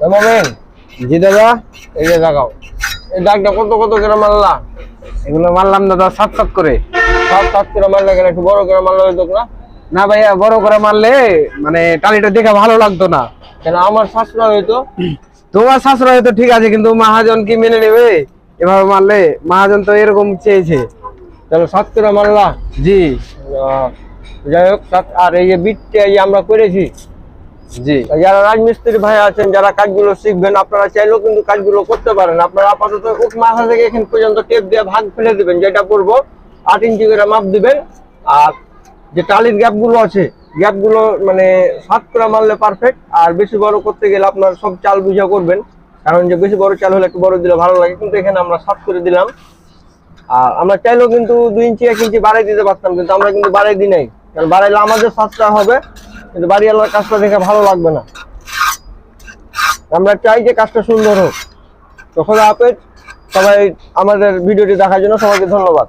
মোমেন, জি দাদা। এই যে দেখাও, এই দাগটা কত কত করে মারলা? এগুলো মারলাম দাদা 7-7 করে। 7-7 করে মারলে কেন? একটু বড় করে মারলে হইতো না? না ভাইয়া, বড় করে মারলে মানে টালিটা দেখে ভালো লাগতো না। কেন আমার শাশুড়া হইতো? তোমার শাশুড়া হয়তো ঠিক আছে, কিন্তু মহাজন কি মেনে নেবে এভাবে মারলে? মহাজন তো এরকম চেয়েছে। তাহলে 7 করে মারলা? জি যাই হোক, আর এই যে বিটটা এই আমরা করেছি, জি। যারা রাজমিস্ত্রি ভাই আছেন, যারা কাজগুলো শিখবেন, আপনারা চাইলেও কিন্তু কাজগুলো করতে পারেন। আপনারা আপাতত মাথা থেকে এখান পর্যন্ত টেপ দিয়ে ভাগ ফেলে দিবেন, যেটা করবো 8 ইঞ্চি করে মাপ দিবেন। আর যে টালির গ্যাপগুলো আছে, গ্যাপগুলো মানে 7 করে মারলে পারফেক্ট। আর বেশি বড় করতে গেলে আপনার সব চাল বুঝা করবেন, কারণ যে বেশি বড় চাল হলে একটু বড় দিলে ভালো লাগে, কিন্তু এখানে আমরা 7 করে দিলাম। আর আমরা চাইলেও কিন্তু 2 ইঞ্চি 1 ইঞ্চি বাড়াই দিতে পারতাম, কিন্তু আমরা কিন্তু বাড়াই দিই নাই, কারণ বাড়াইলে আমাদের সাশ্রয় হবে, কিন্তু বাড়িওয়ালার কাজটা দেখে ভালো লাগবে না। আমরা চাই যে কাজটা সুন্দর হোক। তো খোদা হাফেজ। সবাই আমাদের ভিডিওটি দেখার জন্য সবাইকে ধন্যবাদ।